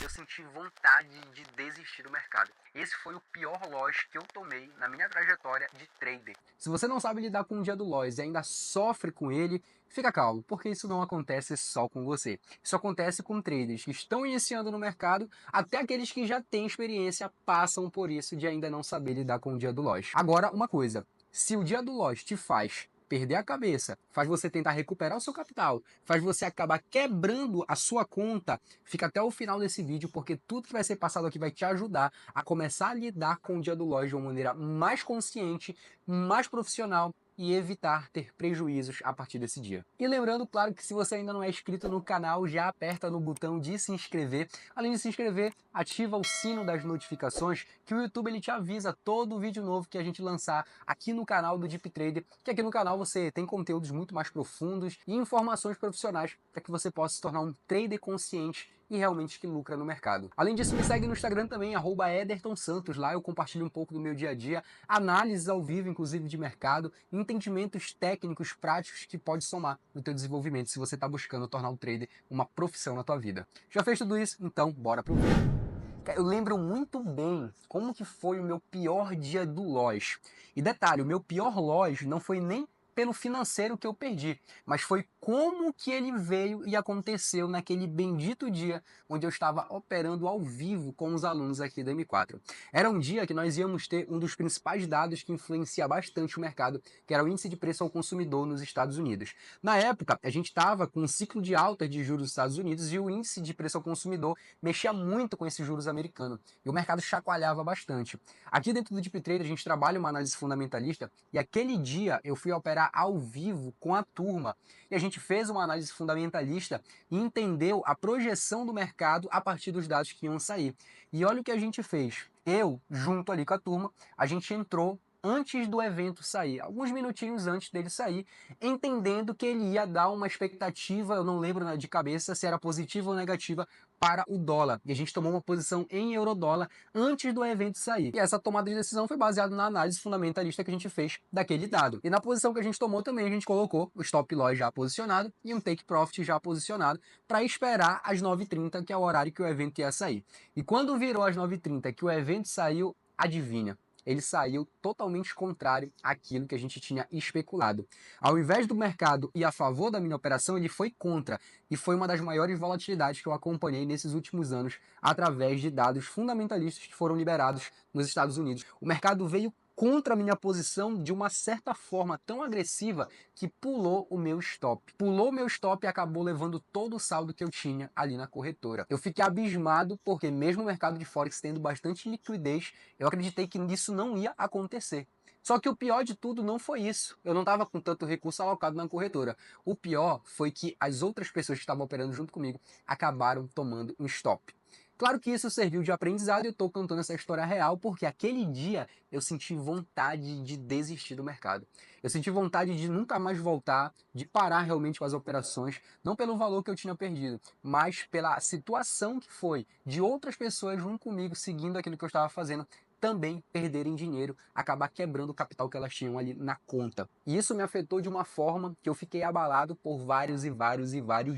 eu senti vontade de desistir do mercado. Esse foi o pior loss que eu tomei na minha trajetória de trader. Se você não sabe lidar com o dia do loss e ainda sofre com ele, fica calmo, porque isso não acontece só com você. Isso acontece com traders que estão iniciando no mercado, até aqueles que já têm experiência passam por isso de ainda não saber lidar com o dia do loss. Agora, uma coisa, se o dia do loss te faz perder a cabeça, faz você tentar recuperar o seu capital, faz você acabar quebrando a sua conta, fica até o final desse vídeo, porque tudo que vai ser passado aqui vai te ajudar a começar a lidar com o dia do loss de uma maneira mais consciente, mais profissional e evitar ter prejuízos a partir desse dia. E lembrando, claro, que se você ainda não é inscrito no canal, já aperta no botão de se inscrever. Além de se inscrever, ativa o sino das notificações, que o YouTube ele te avisa todo vídeo novo que a gente lançar aqui no canal do Deep Trader, que aqui no canal você tem conteúdos muito mais profundos e informações profissionais para que você possa se tornar um trader consciente e realmente que lucra no mercado. Além disso, me segue no Instagram também, @EdertonSantos. Lá eu compartilho um pouco do meu dia a dia, análises ao vivo, inclusive de mercado, entendimentos técnicos, práticos que pode somar no teu desenvolvimento se você está buscando tornar o trader uma profissão na tua vida. Já fez tudo isso? Então, bora pro vídeo. Eu lembro muito bem como que foi o meu pior dia do loss. E detalhe, o meu pior loss não foi nem pelo financeiro que eu perdi, mas foi como que ele veio e aconteceu naquele bendito dia onde eu estava operando ao vivo com os alunos aqui da M4. Era um dia que nós íamos ter um dos principais dados que influencia bastante o mercado, que era o índice de preço ao consumidor nos Estados Unidos. Na época, a gente estava com um ciclo de alta de juros dos Estados Unidos e o índice de preço ao consumidor mexia muito com esses juros americanos e o mercado chacoalhava bastante. Aqui dentro do Deep Trader a gente trabalha uma análise fundamentalista e aquele dia eu fui operar ao vivo com a turma e a gente fez uma análise fundamentalista e entendeu a projeção do mercado a partir dos dados que iam sair. E olha o que a gente fez. Eu, junto ali com a turma, a gente entrou antes do evento sair, alguns minutinhos antes dele sair, entendendo que ele ia dar uma expectativa, eu não lembro de cabeça se era positiva ou negativa, para o dólar. E a gente tomou uma posição em euro-dólar antes do evento sair. E essa tomada de decisão foi baseada na análise fundamentalista que a gente fez daquele dado. E na posição que a gente tomou também, a gente colocou o stop loss já posicionado e um take profit já posicionado para esperar às 9h30, que é o horário que o evento ia sair. E quando virou às 9h30 que o evento saiu, adivinha? Ele saiu totalmente contrário àquilo que a gente tinha especulado. Ao invés do mercado ir a favor da minha operação, ele foi contra. E foi uma das maiores volatilidades que eu acompanhei nesses últimos anos através de dados fundamentalistas que foram liberados nos Estados Unidos. O mercado veio contra a minha posição de uma certa forma tão agressiva que pulou o meu stop. Pulou o meu stop e acabou levando todo o saldo que eu tinha ali na corretora. Eu fiquei abismado porque mesmo o mercado de Forex tendo bastante liquidez, eu acreditei que isso não ia acontecer. Só que o pior de tudo não foi isso. Eu não estava com tanto recurso alocado na corretora. O pior foi que as outras pessoas que estavam operando junto comigo acabaram tomando um stop. Claro que isso serviu de aprendizado e eu estou contando essa história real porque aquele dia eu senti vontade de desistir do mercado. Eu senti vontade de nunca mais voltar, de parar realmente com as operações, não pelo valor que eu tinha perdido, mas pela situação que foi de outras pessoas junto comigo seguindo aquilo que eu estava fazendo, também perderem dinheiro, acabar quebrando o capital que elas tinham ali na conta. E isso me afetou de uma forma que eu fiquei abalado por vários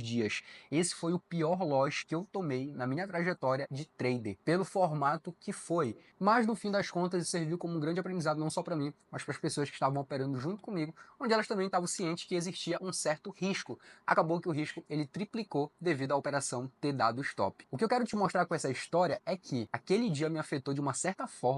dias. Esse foi o pior loss que eu tomei na minha trajetória de trader, pelo formato que foi. Mas no fim das contas isso serviu como um grande aprendizado não só para mim, mas para as pessoas que estavam operando junto comigo, onde elas também estavam cientes que existia um certo risco. Acabou que o risco ele triplicou devido à operação ter dado stop. O que eu quero te mostrar com essa história é que aquele dia me afetou de uma certa forma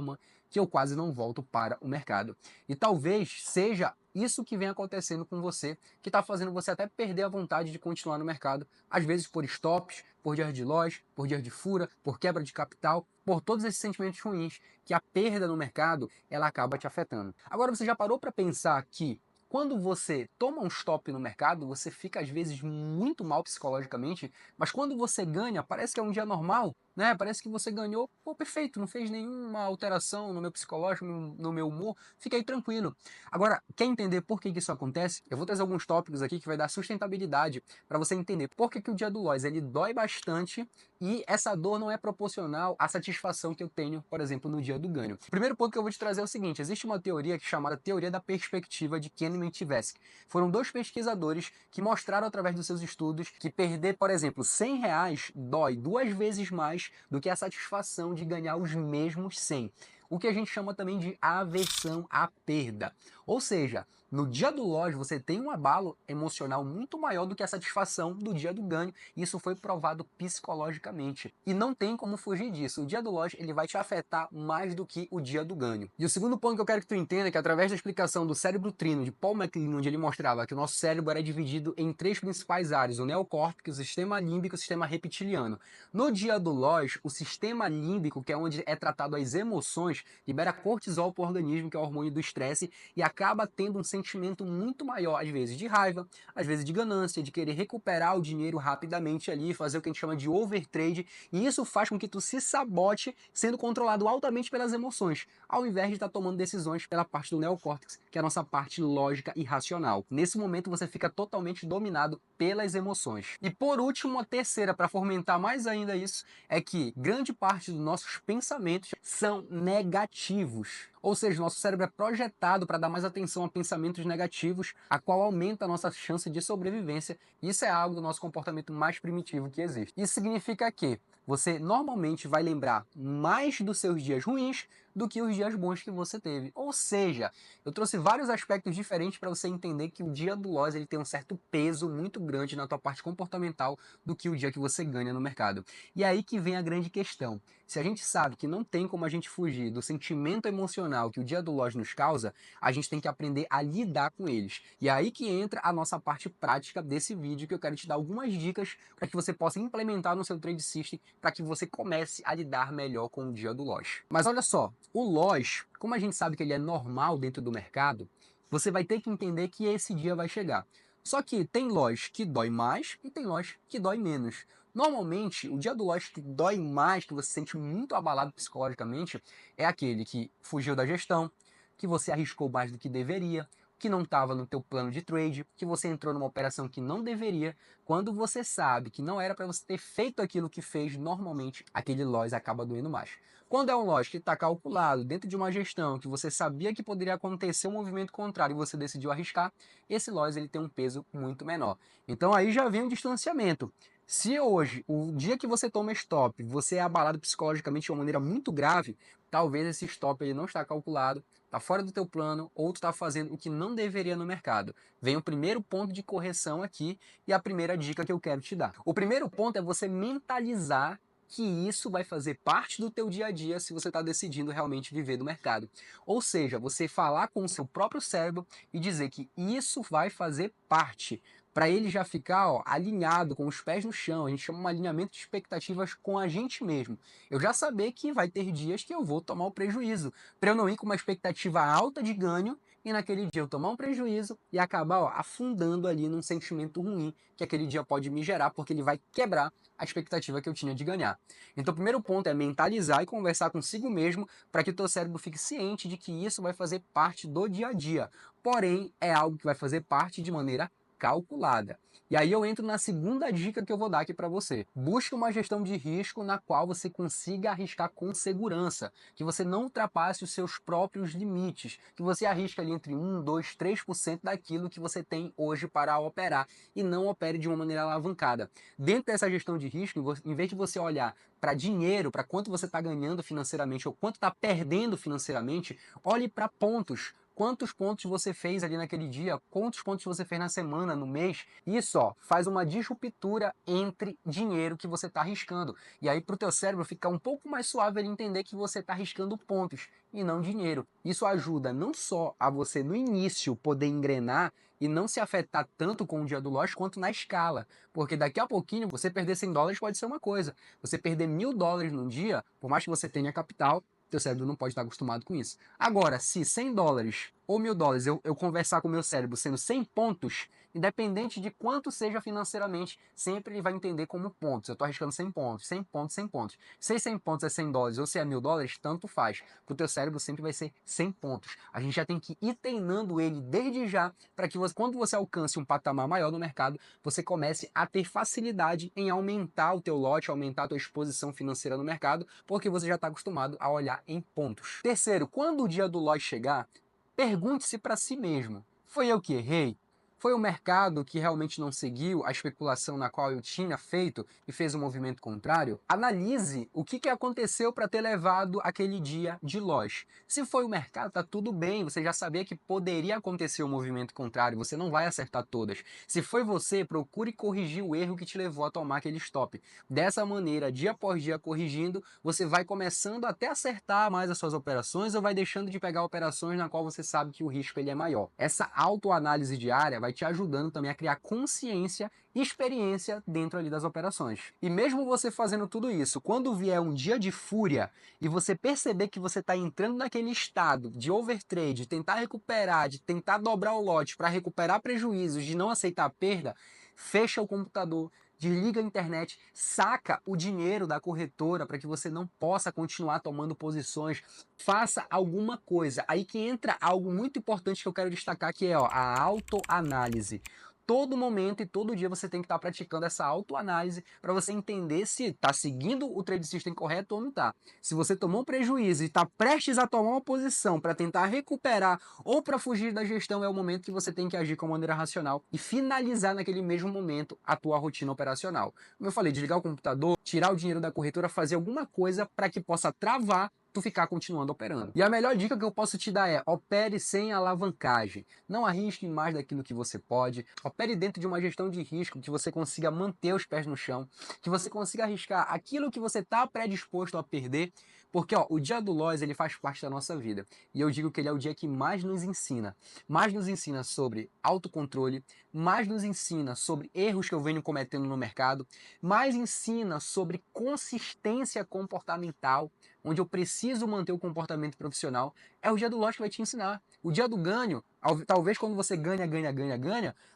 que eu quase não volto para o mercado. E talvez seja isso que vem acontecendo com você, que está fazendo você até perder a vontade de continuar no mercado, às vezes por stops, por dias de loss, por dias de fura, por quebra de capital, por todos esses sentimentos ruins, que a perda no mercado, ela acaba te afetando. Agora, você já parou para pensar que quando você toma um stop no mercado, você fica às vezes muito mal psicologicamente, mas quando você ganha, parece que é um dia normal, né? Parece que você ganhou, pô, perfeito, não fez nenhuma alteração no meu psicológico, no meu humor, fica aí tranquilo. Agora, quer entender por que isso acontece? Eu vou trazer alguns tópicos aqui que vai dar sustentabilidade para você entender por que o dia do loss ele dói bastante e essa dor não é proporcional à satisfação que eu tenho, por exemplo, no dia do ganho. O primeiro ponto que eu vou te trazer é o seguinte: existe uma teoria que é chamada teoria da perspectiva de Kahneman e Tversky. Foram dois pesquisadores que mostraram através dos seus estudos que perder, por exemplo, R$100 dói 2 vezes mais mais do que a satisfação de ganhar os mesmos 100. O que a gente chama também de aversão à perda. Ou seja, no dia do loss você tem um abalo emocional muito maior do que a satisfação do dia do ganho. Isso foi provado psicologicamente. E não tem como fugir disso. O dia do loss ele vai te afetar mais do que o dia do ganho. E o segundo ponto que eu quero que tu entenda é que através da explicação do cérebro trino de Paul MacLean, onde ele mostrava que o nosso cérebro era dividido em 3 principais áreas, o neocórtex, o sistema límbico e o sistema reptiliano. No dia do loss, o sistema límbico, que é onde é tratado as emoções, libera cortisol para o organismo, que é o hormônio do estresse, e acaba tendo um sentimento muito maior, às vezes de raiva, às vezes de ganância, de querer recuperar o dinheiro rapidamente ali, fazer o que a gente chama de overtrade, e isso faz com que tu se sabote sendo controlado altamente pelas emoções, ao invés de estar tomando decisões pela parte do neocórtex, que é a nossa parte lógica e racional. Nesse momento você fica totalmente dominado pelas emoções. E por último, a terceira, para fomentar mais ainda isso, é que grande parte dos nossos pensamentos são negativos. Ou seja, nosso cérebro é projetado para dar mais atenção a pensamentos negativos, a qual aumenta a nossa chance de sobrevivência. Isso é algo do nosso comportamento mais primitivo que existe. Isso significa que você normalmente vai lembrar mais dos seus dias ruins do que os dias bons que você teve. Ou seja, eu trouxe vários aspectos diferentes para você entender que o dia do loss ele tem um certo peso muito grande na tua parte comportamental do que o dia que você ganha no mercado. E é aí que vem a grande questão. Se a gente sabe que não tem como a gente fugir do sentimento emocional que o dia do loss nos causa, a gente tem que aprender a lidar com eles. E é aí que entra a nossa parte prática desse vídeo, que eu quero te dar algumas dicas para que você possa implementar no seu Trade System, para que você comece a lidar melhor com o dia do loss. Mas olha só, o loss, como a gente sabe que ele é normal dentro do mercado, você vai ter que entender que esse dia vai chegar. Só que tem loss que dói mais e tem loss que dói menos. Normalmente, o dia do loss que dói mais, que você se sente muito abalado psicologicamente, é aquele que fugiu da gestão, que você arriscou mais do que deveria, que não estava no teu plano de trade, que você entrou numa operação que não deveria, quando você sabe que não era para você ter feito aquilo que fez, normalmente aquele loss acaba doendo mais. Quando é um loss que está calculado dentro de uma gestão, que você sabia que poderia acontecer um movimento contrário e você decidiu arriscar, esse loss ele tem um peso muito menor. Então aí já vem um distanciamento. Se hoje, o dia que você toma stop, você é abalado psicologicamente de uma maneira muito grave, talvez esse stop ele não está calculado, está fora do teu plano, ou tu está fazendo o que não deveria no mercado. Vem o primeiro ponto de correção aqui e a primeira dica que eu quero te dar. O primeiro ponto é você mentalizar que isso vai fazer parte do teu dia a dia se você está decidindo realmente viver do mercado. Ou seja, você falar com o seu próprio cérebro e dizer que isso vai fazer parte, para ele já ficar alinhado, com os pés no chão. A gente chama um alinhamento de expectativas com a gente mesmo. Eu já saber que vai ter dias que eu vou tomar o prejuízo, para eu não ir com uma expectativa alta de ganho e naquele dia eu tomar um prejuízo e acabar afundando ali num sentimento ruim que aquele dia pode me gerar, porque ele vai quebrar a expectativa que eu tinha de ganhar. Então o primeiro ponto é mentalizar e conversar consigo mesmo para que o teu cérebro fique ciente de que isso vai fazer parte do dia a dia. Porém, é algo que vai fazer parte de maneira calculada. E aí eu entro na segunda dica que eu vou dar aqui para você. Busque uma gestão de risco na qual você consiga arriscar com segurança, que você não ultrapasse os seus próprios limites, que você arrisque ali entre 1, 2, 3% daquilo que você tem hoje para operar e não opere de uma maneira alavancada. Dentro dessa gestão de risco, em vez de você olhar para dinheiro, para quanto você está ganhando financeiramente ou quanto está perdendo financeiramente, olhe para pontos. Quantos pontos você fez ali naquele dia, quantos pontos você fez na semana, no mês. Isso faz uma disruptura entre dinheiro que você está arriscando. E aí para o teu cérebro ficar um pouco mais suave ele entender que você está arriscando pontos e não dinheiro. Isso ajuda não só a você no início poder engrenar e não se afetar tanto com o dia do loss quanto na escala. Porque daqui a pouquinho você perder $100 pode ser uma coisa. Você perder $1.000 num dia, por mais que você tenha capital, teu cérebro não pode estar acostumado com isso. Agora, se $100 ou $1.000 eu conversar com o meu cérebro sendo 100 pontos, independente de quanto seja financeiramente, sempre ele vai entender como pontos. Eu estou arriscando 100 pontos, 100 pontos, 100 pontos. Se 100 pontos é $100 ou se é $1.000, tanto faz. Para o teu cérebro sempre vai ser 100 pontos. A gente já tem que ir treinando ele desde já, para que você, quando você alcance um patamar maior no mercado, você comece a ter facilidade em aumentar o teu lote, aumentar a tua exposição financeira no mercado, porque você já está acostumado a olhar em pontos. Terceiro, quando o dia do loss chegar, pergunte-se para si mesmo: foi eu que errei? Foi o mercado que realmente não seguiu a especulação na qual eu tinha feito e fez um movimento contrário? Analise o que aconteceu para ter levado aquele dia de loss. Se foi o mercado, tá tudo bem, você já sabia que poderia acontecer um movimento contrário, você não vai acertar todas. Se foi você, procure corrigir o erro que te levou a tomar aquele stop. Dessa maneira, dia após dia corrigindo, você vai começando até acertar mais as suas operações ou vai deixando de pegar operações na qual você sabe que o risco ele é maior. Essa autoanálise diária vai te ajudando também a criar consciência e experiência dentro ali das operações. E mesmo você fazendo tudo isso, quando vier um dia de fúria e você perceber que você está entrando naquele estado de overtrade, de tentar recuperar, de tentar dobrar o lote para recuperar prejuízos, de não aceitar a perda, fecha o computador, desliga a internet, saca o dinheiro da corretora para que você não possa continuar tomando posições, faça alguma coisa. Aí que entra algo muito importante que eu quero destacar, que é a autoanálise. Todo momento e todo dia você tem que estar praticando essa autoanálise para você entender se está seguindo o trade system correto ou não está. Se você tomou um prejuízo e está prestes a tomar uma posição para tentar recuperar ou para fugir da gestão, é o momento que você tem que agir com maneira racional e finalizar naquele mesmo momento a tua rotina operacional. Como eu falei, desligar o computador, tirar o dinheiro da corretora, fazer alguma coisa para que possa travar tu ficar continuando operando. E a melhor dica que eu posso te dar é: opere sem alavancagem. Não arrisque mais daquilo que você pode. Opere dentro de uma gestão de risco que você consiga manter os pés no chão, que você consiga arriscar aquilo que você está predisposto a perder, porque o dia do loss ele faz parte da nossa vida. E eu digo que ele é o dia que mais nos ensina. Mais nos ensina sobre autocontrole, mais nos ensina sobre erros que eu venho cometendo no mercado, mais ensina sobre consistência comportamental, onde eu preciso manter o comportamento profissional. É o dia do loss que vai te ensinar. O dia do ganho, talvez quando você ganha,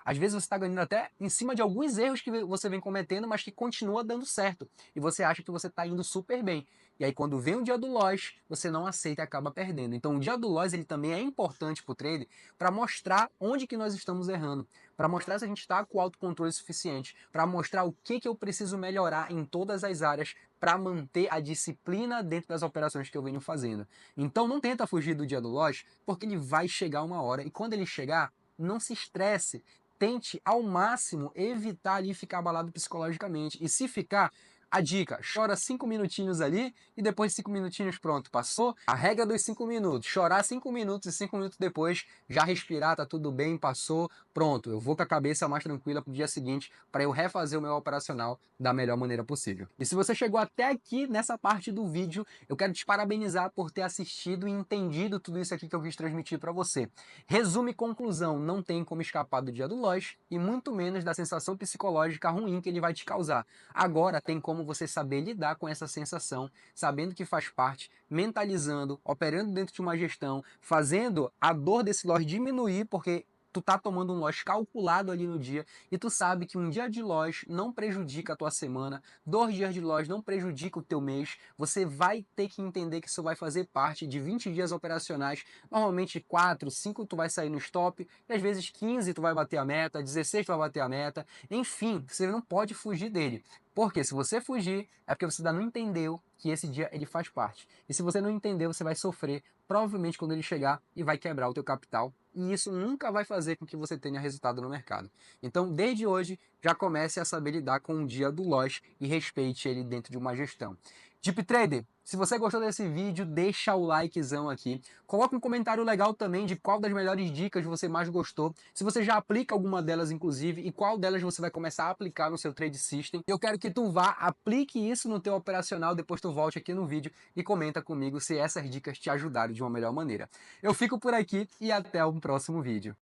às vezes você está ganhando até em cima de alguns erros que você vem cometendo, mas que continua dando certo. E você acha que você está indo super bem. E aí quando vem o dia do loss, você não aceita e acaba perdendo. Então o dia do loss ele também é importante para o trade para mostrar onde que nós estamos errando, para mostrar se a gente está com autocontrole suficiente, para mostrar o que eu preciso melhorar em todas as áreas para manter a disciplina dentro das operações que eu venho fazendo. Então não tenta fugir do dia do loss, porque ele vai chegar uma hora e quando ele chegar, não se estresse. Tente ao máximo evitar ali ficar abalado psicologicamente. E se ficar, a dica, chora 5 minutinhos ali e depois 5 minutinhos pronto, passou. A regra dos 5 minutos, chorar 5 minutos e 5 minutos depois já respirar, tá tudo bem, passou, pronto. Eu vou com a cabeça mais tranquila pro dia seguinte para eu refazer o meu operacional da melhor maneira possível. E se você chegou até aqui nessa parte do vídeo, eu quero te parabenizar por ter assistido e entendido tudo isso aqui que eu quis transmitir para você. Resumo e conclusão, não tem como escapar do dia do loss e muito menos da sensação psicológica ruim que ele vai te causar. Agora tem como você saber lidar com essa sensação, sabendo que faz parte, mentalizando, operando dentro de uma gestão, fazendo a dor desse loss diminuir, porque tu tá tomando um loss calculado ali no dia e tu sabe que um dia de loss não prejudica a tua semana, 2 dias de loss não prejudica o teu mês, você vai ter que entender que isso vai fazer parte de 20 dias operacionais, normalmente 4, 5 tu vai sair no stop, e às vezes 15 tu vai bater a meta, 16 tu vai bater a meta, enfim, você não pode fugir dele. Porque se você fugir, é porque você ainda não entendeu que esse dia ele faz parte. E se você não entendeu, você vai sofrer, provavelmente quando ele chegar, e vai quebrar o teu capital. E isso nunca vai fazer com que você tenha resultado no mercado. Então, desde hoje, já comece a saber lidar com o dia do loss e respeite ele dentro de uma gestão. Deep Trader, se você gostou desse vídeo, deixa o likezão aqui. Coloca um comentário legal também de qual das melhores dicas você mais gostou. Se você já aplica alguma delas, inclusive, e qual delas você vai começar a aplicar no seu trade system. Eu quero que tu vá, aplique isso no teu operacional, depois tu volte aqui no vídeo e comenta comigo se essas dicas te ajudaram de uma melhor maneira. Eu fico por aqui e até o próximo vídeo.